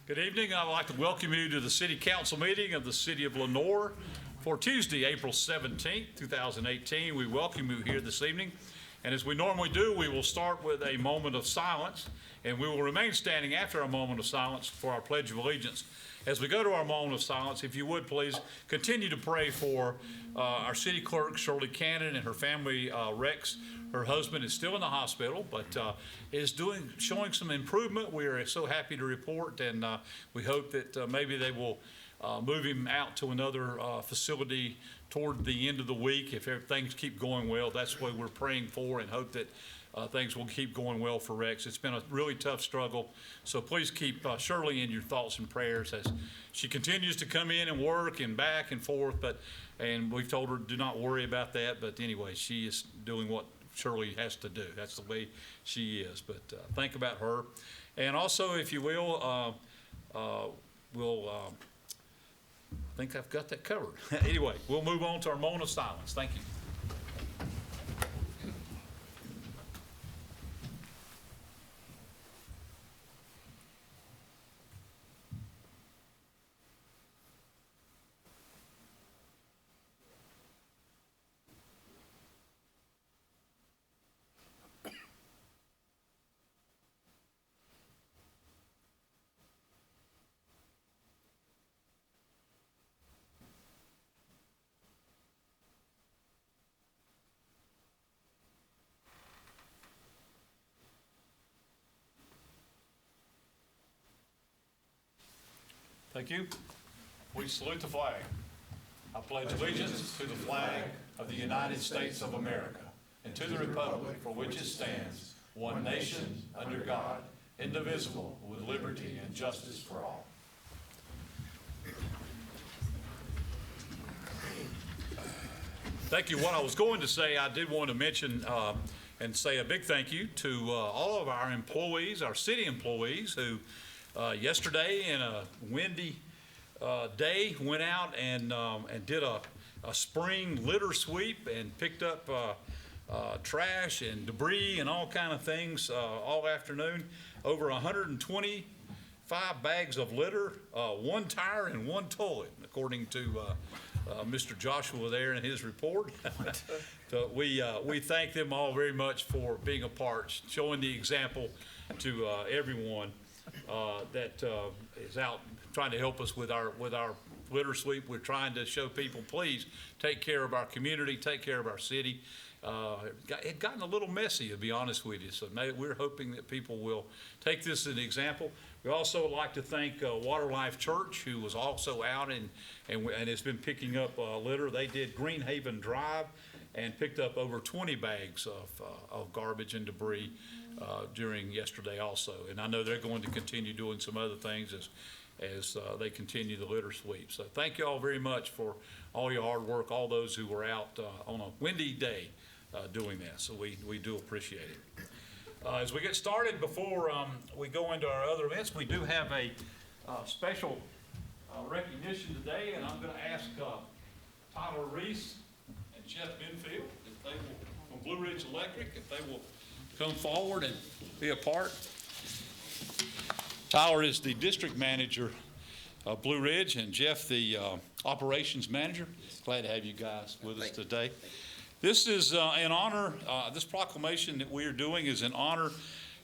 Good evening. I'd like to welcome you to the City Council meeting of the City of Lenoir for Tuesday, April 17th, 2018. We welcome you here this evening. And as we normally do, we will start with a moment of silence, and we will remain standing after our moment of silence for our Pledge of Allegiance. As we go to our moment of silence, if you would please continue to pray for our city clerk, Shirley Cannon, and her family, Rex. Her husband is still in the hospital, but is showing some improvement. We are so happy to report, and we hope that maybe they will move him out to another facility toward the end of the week. If things keep going well, that's what we're praying for, and hope that things will keep going well for Rex. It's been a really tough struggle, so please keep Shirley in your thoughts and prayers as she continues to come in and work and back and forth. And we've told her do not worry about that. But anyway, she is doing what Shirley has to do. That's the way she is. But think about her, and also, if you will, I think I've got that covered. Anyway, we'll move on to our moment of silence. Thank you. Thank you. We salute the flag. I pledge allegiance to the flag of the United States of America and to the republic for which it stands, one nation, under God, indivisible, with liberty and justice for all. Thank you. What I was going to say, I did want to mention and say a big thank you to all of our employees, our city employees, who yesterday, in a windy day, went out and did a spring litter sweep and picked up trash and debris and all kind of things all afternoon. Over 125 bags of litter, one tire and one toilet, according to Mr. Joshua there in his report. So we thank them all very much for being a part, showing the example to everyone that is out trying to help us with our litter sweep. We're trying to show people, please take care of our community, take care of our city. It had gotten a little messy, to be honest with you, so we're hoping that people will take this as an example. We also like to thank Water Life Church, who was also out and has been picking up litter. They did Greenhaven Drive and picked up over 20 bags of garbage and debris during yesterday also. And I know they're going to continue doing some other things as they continue the litter sweep. So thank you all very much for all your hard work, all those who were out on a windy day doing that. So we do appreciate it. As we get started, before we go into our other events, we do have a special recognition today, and I'm going to ask Tyler Reese and Jeff Benfield, if they will, from Blue Ridge Electric, if they will come forward and be a part. Tyler is the district manager of Blue Ridge, and Jeff the operations manager. Glad to have you guys with us today. This is in honor, this proclamation that we are doing is in honor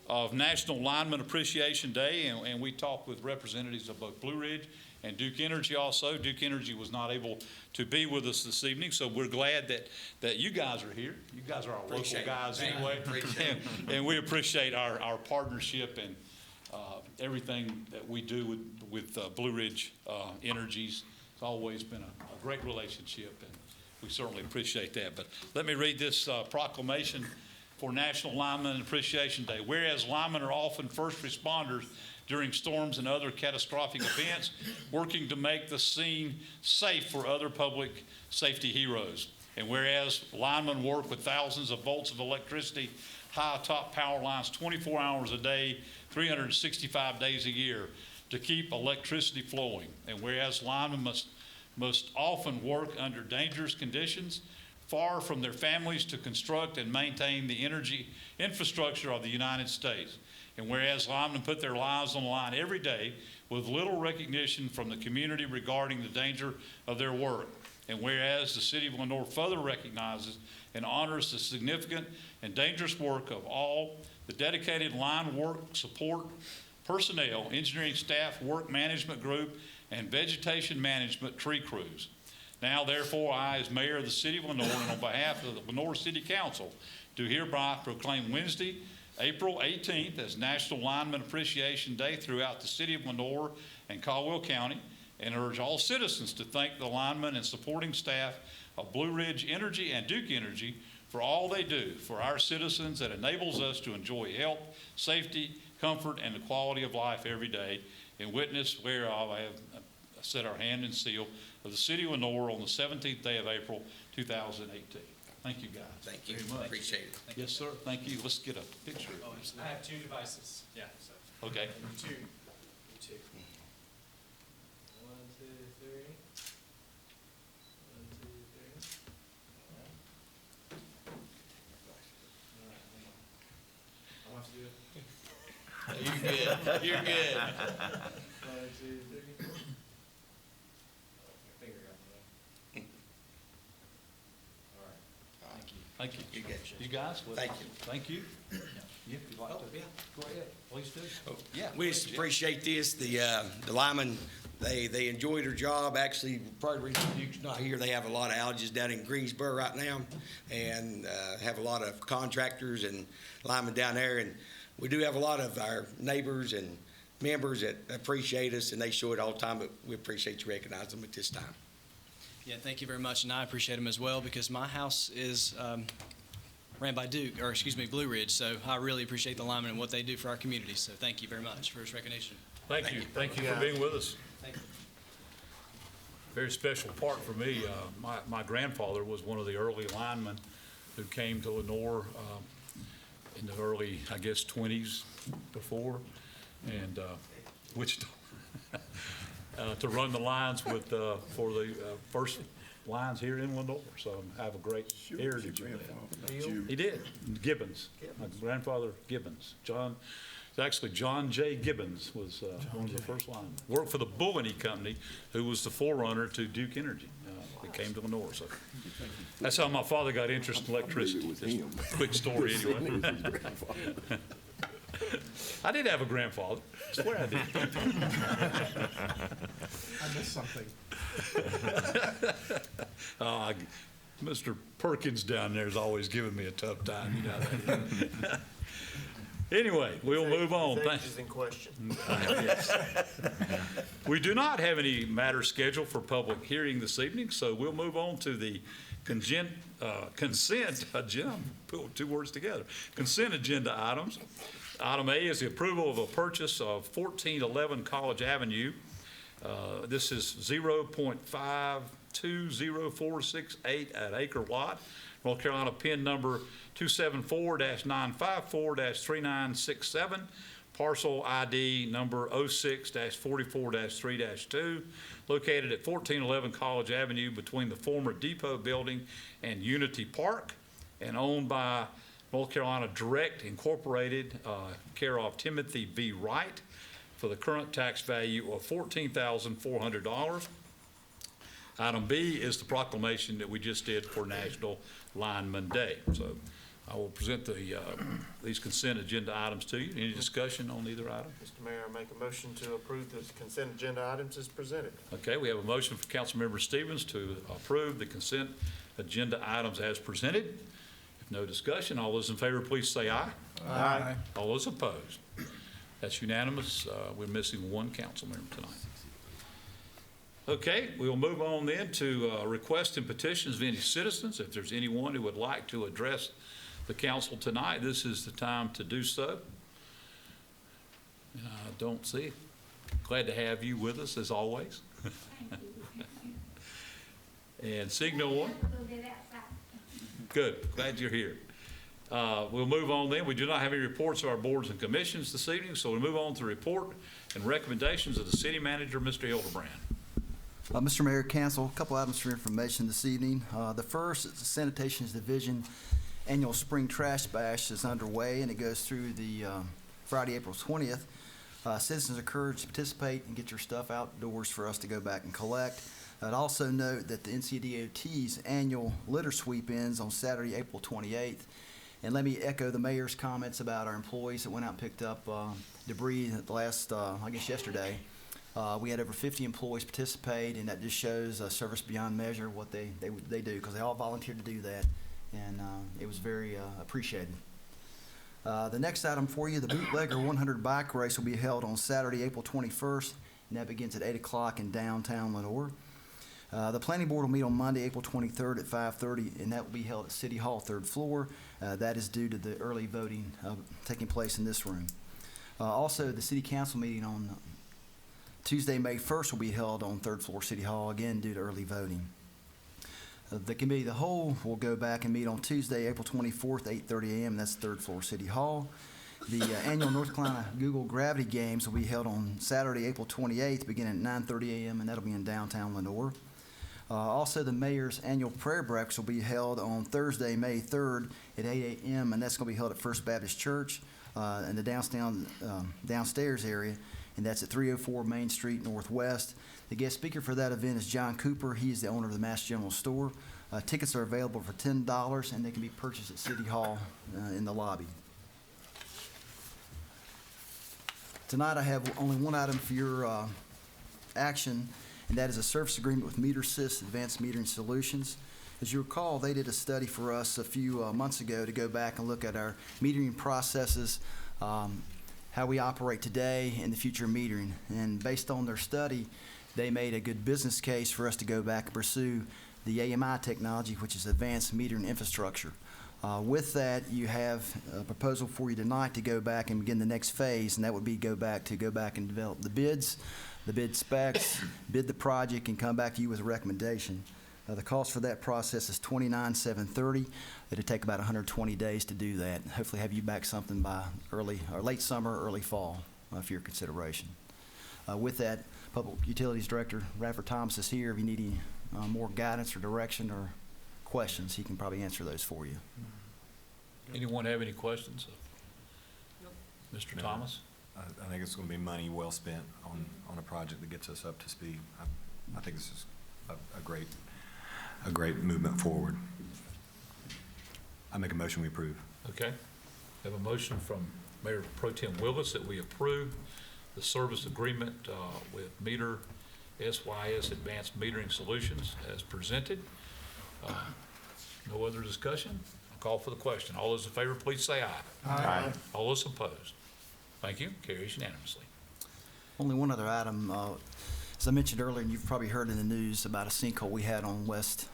of National Lineman Appreciation Day, and we talked with representatives of both Blue Ridge and Duke Energy also. Duke Energy was not able to be with us this evening, so we're glad that you guys are here. You guys are our local guys anyway, and we appreciate our partnership and everything that we do with Blue Ridge Energies. It's always been a great relationship, and we certainly appreciate that. But let me read this proclamation for National Lineman Appreciation Day. Whereas linemen are often first responders during storms and other catastrophic events, working to make the scene safe for other public safety heroes. And whereas linemen work with thousands of volts of electricity, high top power lines 24 hours a day, 365 days a year to keep electricity flowing. And whereas linemen must often work under dangerous conditions, far from their families, to construct and maintain the energy infrastructure of the United States. And whereas linemen put their lives on the line every day with little recognition from the community regarding the danger of their work. And whereas the city of Lenoir further recognizes and honors the significant and dangerous work of all the dedicated line work support personnel, engineering staff, work management group, and vegetation management tree crews. Now, therefore, I, as mayor of the city of Lenoir, and on behalf of the Lenoir City Council, do hereby proclaim Wednesday, April 18th as National Lineman Appreciation Day throughout the city of Lenoir and Caldwell County, and urge all citizens to thank the linemen and supporting staff of Blue Ridge Energy and Duke Energy for all they do for our citizens that enables us to enjoy health, safety, comfort, and the quality of life every day. In witness whereof I have set our hand and seal of the city of Lenoir on the 17th day of April 2018. Thank you, guys. Thank you. Very much. Appreciate it. Yes, sir. Thank you. Let's get a picture. I have two devices. Yeah. So. Okay. You two. One, two, three. One, two, three. All right. I want to do it. You're good. You're good. One, two, three. Your finger got me. All right. Thank you. Thank you. You good. You guys? Thank you. Thank you. Yeah, if you'd like to. yeah. Go ahead. Please do. Yeah, we just appreciate this. The linemen, they enjoy their job. Actually, part of the reason Duke's not here, they have a lot of outages down in Greensboro right now, and have a lot of contractors and linemen down there. And we do have a lot of our neighbors and members that appreciate us, and they show it all the time. But we appreciate you recognizing them at this time. Yeah, thank you very much, and I appreciate them as well because my house is ran by Blue Ridge, so I really appreciate the linemen and what they do for our community. So thank you very much for this recognition. Thank you. Thank you for being with us. Thank you. Very special part for me. My grandfather was one of the early linemen who came to Lenoir in the early, I guess, 20s before, and Wichita, to run the lines with for the first lines here in Lenoir. So I have a great heritage of that. He did. Gibbons. My grandfather Gibbons. Actually, John J. Gibbons was one of the first linemen. Worked for the Bulleney Company, who was the forerunner to Duke Energy. It came to Lenoir. So that's how my father got interested in electricity. Just a quick story anyway. I did have a grandfather. I swear I did. I missed something. Mr. Perkins down there is always giving me a tough time. You know that. Anyway, we'll move on. Is in question. We do not have any matters scheduled for public hearing this evening, so we'll move on to the consent agenda. Put two words together. Consent agenda items. Item A is the approval of a purchase of 1411 College Avenue. This is 0.520468 at acre lot, North Carolina, PIN number 274-954-3967, parcel ID number 06-44-3-2, located at 1411 College Avenue between the former Depot Building and Unity Park, and owned by North Carolina Direct Incorporated, care of Timothy V. Wright, for the current tax value of $14,400. Item B is the proclamation that we just did for National Lineman Day. So I will present these consent agenda items to you. Any discussion on either item? Mr. Mayor, I make a motion to approve the consent agenda items as presented. Okay, we have a motion for Councilmember Stevens to approve the consent agenda items as presented. If no discussion, all those in favor, please say aye. Aye. All those opposed? That's unanimous. We're missing one council member tonight. Okay, we'll move on then to requests and petitions of any citizens. If there's anyone who would like to address the council tonight, this is the time to do so. I don't see. Glad to have you with us as always. And seeing no one. Good, glad you're here. We'll move on then. We do not have any reports of our boards and commissions this evening, so we'll move on to report and recommendations of the city manager, Mr. Hildebrand. Mr. Mayor, Council, a couple items for information this evening. The first is the Sanitation Division annual spring trash bash is underway, and it goes through the Friday, April 20th. Citizens are encouraged to participate and get your stuff outdoors for us to go back and collect. I'd also note that the NCDOT's annual litter sweep ends on Saturday, April 28th. And let me echo the mayor's comments about our employees that went out and picked up debris at the last, yesterday. We had over 50 employees participate, and that just shows service beyond measure, what they do, because they all volunteered to do that, and it was very appreciated. The next item for you, the Bootlegger 100 bike race will be held on Saturday, April 21st, and that begins at 8 o'clock in downtown Lenoir. The planning board will meet on Monday, April 23rd at 5:30, and that will be held at City Hall, 3rd floor. That is due to the early voting taking place in this room. Also, the city council meeting on Tuesday, May 1st will be held on 3rd floor City Hall, again due to early voting. The committee of the whole will go back and meet on Tuesday, April 24th, 8:30 a.m., that's 3rd floor City Hall. The annual North Carolina Google Gravity Games will be held on Saturday, April 28th, beginning at 9:30 a.m., and that'll be in downtown Lenoir. Also, the mayor's annual prayer breakfast will be held on Thursday, May 3rd at 8 a.m., and that's going to be held at First Baptist Church in the downstairs area, and that's at 304 Main Street Northwest. The guest speaker for that event is John Cooper. He is the owner of the Mass General Store. Tickets are available for $10, and they can be purchased at City Hall in the lobby. Tonight I have only one item for your action, and that is a service agreement with MeterSys Advanced Metering Solutions. As you recall, they did a study for us a few months ago to go back and look at our metering processes, how we operate today, and the future of metering. And based on their study, they made a good business case for us to go back and pursue the AMI technology, which is Advanced Metering Infrastructure. With that, you have a proposal for you tonight to go back and begin the next phase, and that would be go back and develop the bids, the bid specs, bid the project, and come back to you with a recommendation. The cost for that process is $29,730. It'll take about 120 days to do that. Hopefully have you back something by early or late summer, early fall for your consideration. With that, Public Utilities Director Radford Thomas is here. If you need any more guidance or direction or questions, he can probably answer those for you. Anyone have any questions? Mr. No. Thomas? I think it's going to be money well spent on a project that gets us up to speed. I think this is a great movement forward. I make a motion we approve. Okay. Have a motion from Mayor Pro Tem Willis that we approve the service agreement with SYS Advanced Metering Solutions as presented. No other discussion? I'll call for the question. All those in favor, please say aye. Aye. All those opposed? Thank you. Carries unanimously. Only one other item. As I mentioned earlier, and you've probably heard in the news about a sinkhole we had on Westview.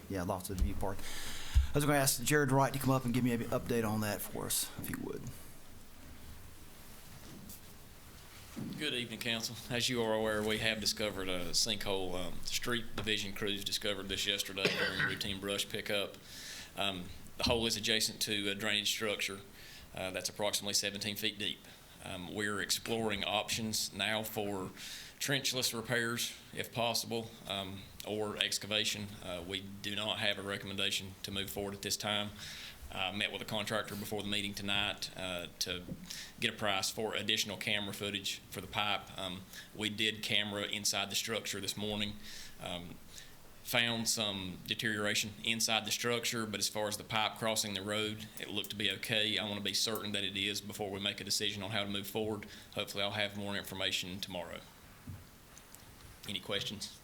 Yeah, lots of View Park. I was going to ask Jared Wright to come up and give me an update on that for us, if he would. Good evening, council. As you are aware, we have discovered a sinkhole. Street division crews discovered this yesterday during routine brush pickup. The hole is adjacent to a drainage structure that's approximately 17 feet deep. We're exploring options now for trenchless repairs, if possible, or excavation. We do not have a recommendation to move forward at this time. Met with a contractor before the meeting tonight to get a price for additional camera footage for the pipe. We did camera inside the structure this morning. Found some deterioration inside the structure, but as far as the pipe crossing the road, it looked to be okay. I want to be certain that it is before we make a decision on how to move forward. Hopefully I'll have more information tomorrow. Any questions?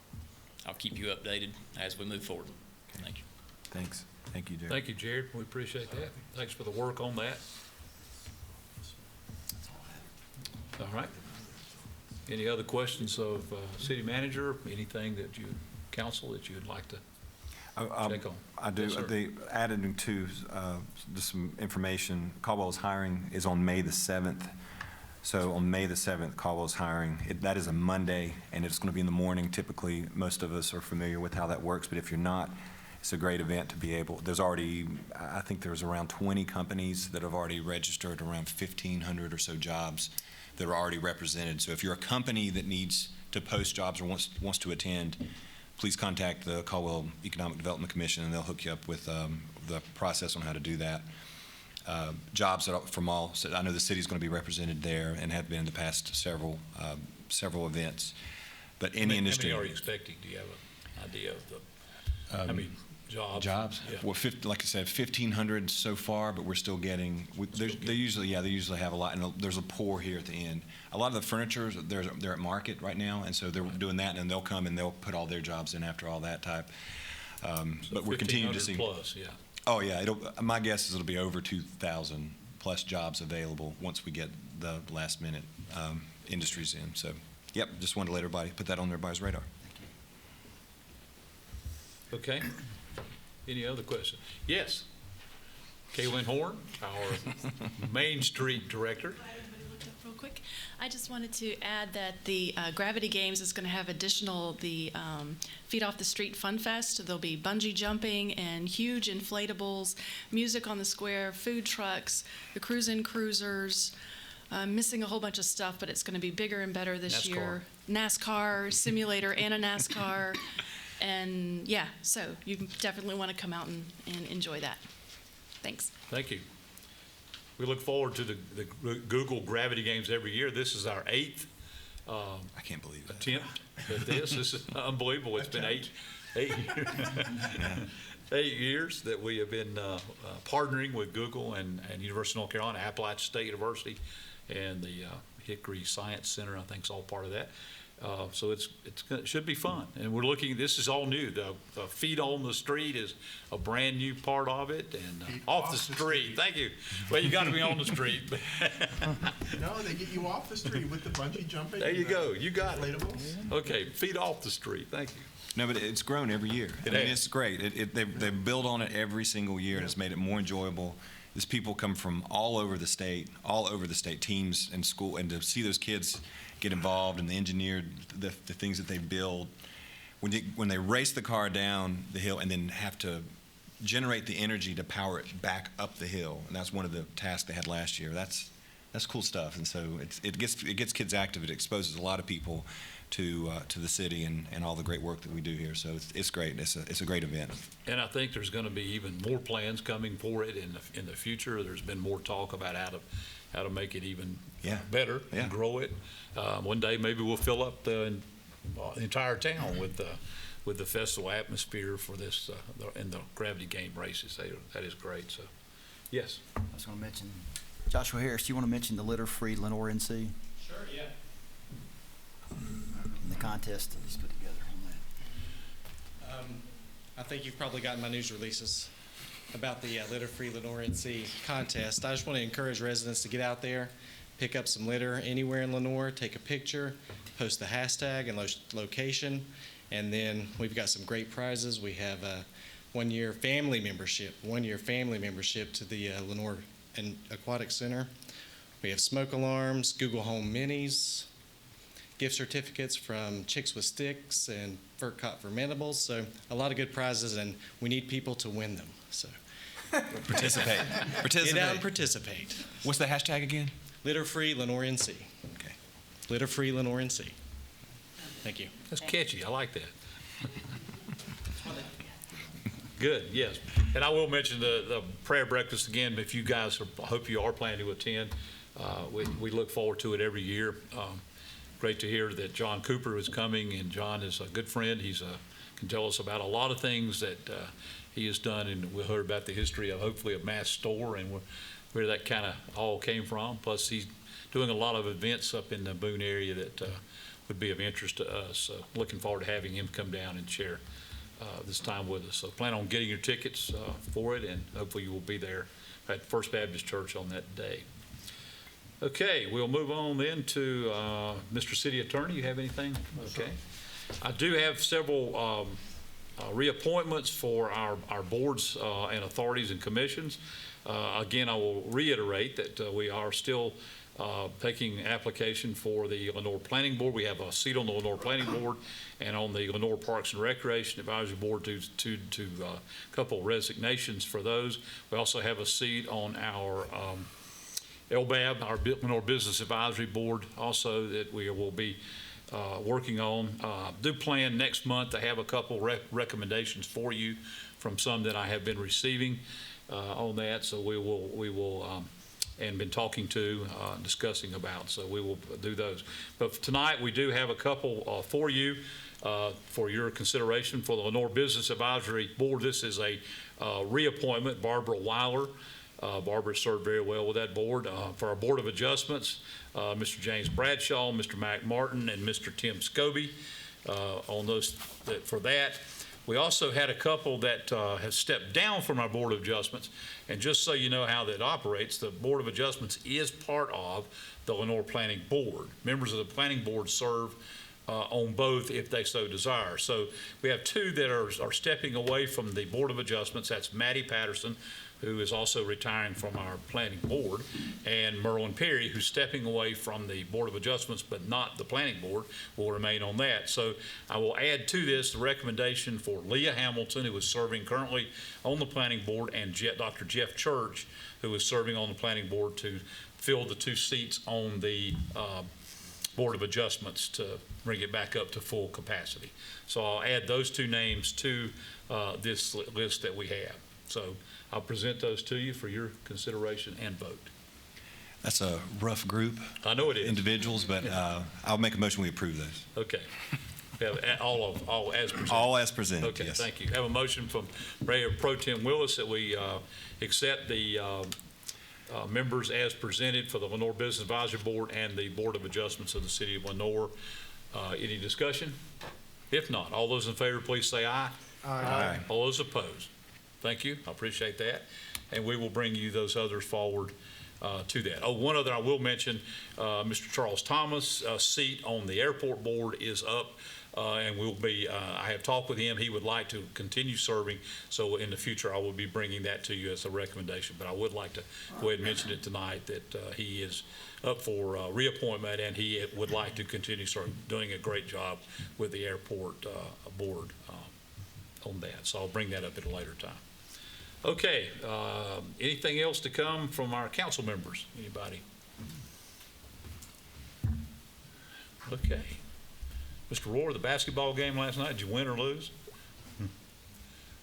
I'll keep you updated as we move forward. Thank you. Thanks. Thank you, Jared. Thank you, Jared. We appreciate that. Thanks for the work on that. All right. Any other questions of city manager? Anything that council that you'd like to check on? I do. Yes, sir. They added to just some information. Caldwell's hiring is on May the 7th. So on May the 7th, Caldwell's hiring. That is a Monday, and it's going to be in the morning. Typically, most of us are familiar with how that works, but if you're not, it's a great event to be able. There's already, I think there's around 20 companies that have already registered, around 1,500 or so jobs that are already represented. So if you're a company that needs to post jobs or wants to attend, please contact the Caldwell Economic Development Commission, and they'll hook you up with the process on how to do that. jobs that are from all, so I know the city's going to be represented there and have been in the past several events. But any industry. How many are you expecting? Do you have an idea of the, how many jobs? Jobs? Yeah. Well, like I said, 1,500 so far, but we're still getting, they usually have a lot, and there's a pour here at the end. A lot of the furniture, they're at market right now, and so they're doing that, and they'll come and they'll put all their jobs in after all that type. But we're continuing to see. 1,500 plus, yeah. Oh, yeah, my guess is it'll be over 2,000 plus jobs available once we get the last minute industries in. So, yep, just wanted to let everybody, put that on everybody's radar. Okay. Any other questions? Yes. Kaylin Horn, our Main Street Director. Everybody look up real quick. I just wanted to add that the Gravity Games is going to have the Feet Off the Street Fun Fest. There'll be bungee jumping and huge inflatables, music on the square, food trucks, the cruise-in cruisers. Missing a whole bunch of stuff, but it's going to be bigger and better this year. NASCAR simulator and a NASCAR. And yeah, so you definitely want to come out and enjoy that. Thanks. Thank you. We look forward to the Google Gravity Games every year. This is our 8th I can't believe that. attempt at this. This is unbelievable. It's been eight years. 8 years that we have been partnering with Google and University of North Carolina, Appalachian State University, and the Hickory Science Center, I think, is all part of that. So it should be fun. And we're looking, this is all new. The Feet on the Street is a brand new part of it, and off the street. Thank you. Well, you got to be on the street. No, they get you off the street with the bungee jumping. There you go. You got it. Inflatables. Okay, feet off the street. Thank you. No, but it's grown every year. It I mean, has. it's great. They build on it every single year, and it's made it more enjoyable. These people come from all over the state, teams and school, and to see those kids get involved and the things that they build. When they race the car down the hill and then have to generate the energy to power it back up the hill, and that's one of the tasks they had last year. That's cool stuff, and so it gets kids active. It exposes a lot of people to the city and all the great work that we do here. So it's great. It's a great event. And I think there's going to be even more plans coming for it in the future. There's been more talk about how to make it even better and grow it. One day maybe we'll fill up the entire town with the festival atmosphere for this and the Gravity Game races. That is great. So, yes. I was going to mention, Joshua Harris, do you want to mention the litter-free Lenore NC? Sure, yeah. And the contest that he's put together on that. I think you've probably gotten my news releases about the litter-free Lenore NC contest. I just want to encourage residents to get out there, pick up some litter anywhere in Lenore, take a picture, post the hashtag and location, and then we've got some great prizes. We have a one-year family membership to the Lenore and Aquatic Center. We have smoke alarms, Google Home Minis, gift certificates from Chicks with Sticks and FERCOT for Mandibles. So a lot of good prizes, and we need people to win them. So Participate. get out and participate. What's the hashtag again? Litter-free Lenore NC. Okay. Litter-free Lenore NC. Thank you. That's catchy. I like that. Good, yes. And I will mention the prayer breakfast again. If you guys I hope you are planning to attend. We look forward to it every year. Great to hear that John Cooper is coming, and John is a good friend. He's can tell us about a lot of things that he has done, and we heard about the history of hopefully a mass store and where that kind of all came from. Plus, he's doing a lot of events up in the Boone area that would be of interest to us. So looking forward to having him come down and share this time with us. So plan on getting your tickets for it, and hopefully you will be there at First Baptist Church on that day. Okay, we'll move on then to Mr. City Attorney. You have anything? Okay. I do have several reappointments for our boards and authorities and commissions. Again, I will reiterate that we are still taking application for the Lenore Planning Board. We have a seat on the Lenore Planning Board and on the Lenore Parks and Recreation Advisory Board to a couple resignations for those. We also have a seat on our LBAB, our Lenore Business Advisory Board, also that we will be working on. Do plan next month to have a couple recommendations for you from some that I have been receiving. on that, so we will, and been talking to, discussing about, so we will do those. But tonight, we do have a couple for you, for your consideration for the Lenore Business Advisory Board. This is a reappointment, Barbara Weiler. Barbara served very well with that board. For our Board of Adjustments, Mr. James Bradshaw, Mr. Mac Martin, and Mr. Tim Scobie on those for that. We also had a couple that have stepped down from our Board of Adjustments. And just so you know how that operates, the Board of Adjustments is part of the Lenore Planning Board. Members of the Planning Board serve on both if they so desire. So we have two that are stepping away from the Board of Adjustments. That's Maddie Patterson, who is also retiring from our planning board, and Merlin Perry, who's stepping away from the Board of Adjustments, but not the planning board, will remain on that. So I will add to this the recommendation for Leah Hamilton, who is serving currently on the planning board, and Dr. Jeff Church, who is serving on the planning board, to fill the two seats on the Board of Adjustments to bring it back up to full capacity. So I'll add those two names to this list that we have. So I'll present those to you for your consideration and vote. That's a rough group. I know it is. Individuals, but I'll make a motion we approve those. Okay. We have all as presented. All as presented, Okay, yes. thank you. Have a motion from Mayor Pro Tem Willis that we accept the members as presented for the Lenore Business Advisory Board and the Board of Adjustments of the City of Lenore. Any discussion? If not, all those in favor, please say aye. Aye. All those opposed? Thank you. I appreciate that. And we will bring you those others forward to that. Oh, one other I will mention, Mr. Charles Thomas' seat on the airport board is up, and we'll be, I have talked with him. He would like to continue serving, so in the future I will be bringing that to you as a recommendation. But I would like to go ahead and mention it tonight that he is up for reappointment, and he would like to continue doing a great job with the airport board on that. So I'll bring that up at a later time. Okay, anything else to come from our council members? Anybody? Okay. Mr. Rohr, the basketball game last night, did you win or lose?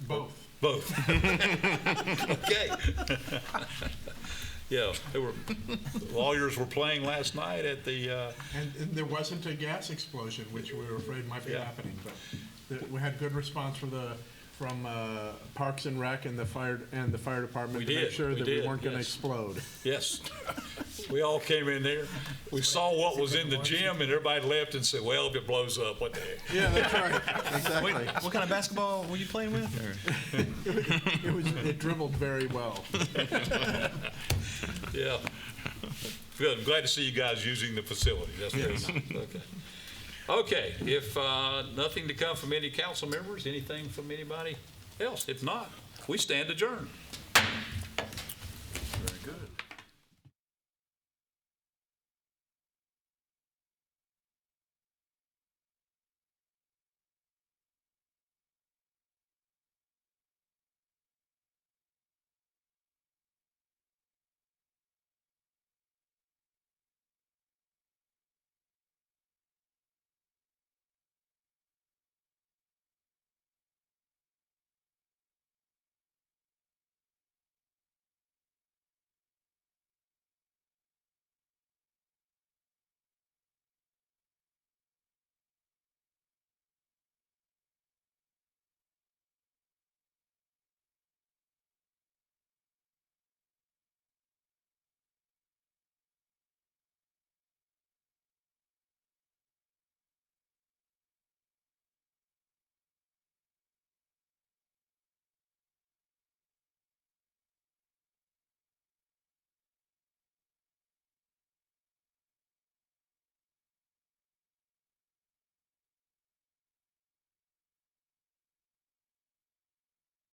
Both. Both. Okay. Yeah, Lawyers were playing last night at the, And there wasn't a gas explosion, which we were afraid might be Yeah. happening, but we had good response from Parks and Rec and the fire department We to make did, sure we that did, we weren't going to yes. explode. yes. We all came in there. We saw what was in the gym, and everybody left and said, well, if it blows up, what the heck? Yeah, that's right. Exactly. What kind of basketball were you playing with? It dribbled very well. Yeah. Good. I'm glad to see you guys using the facility. That's very nice. Okay. Okay. If nothing to come from any council members, anything from anybody else? If not, we stand adjourned.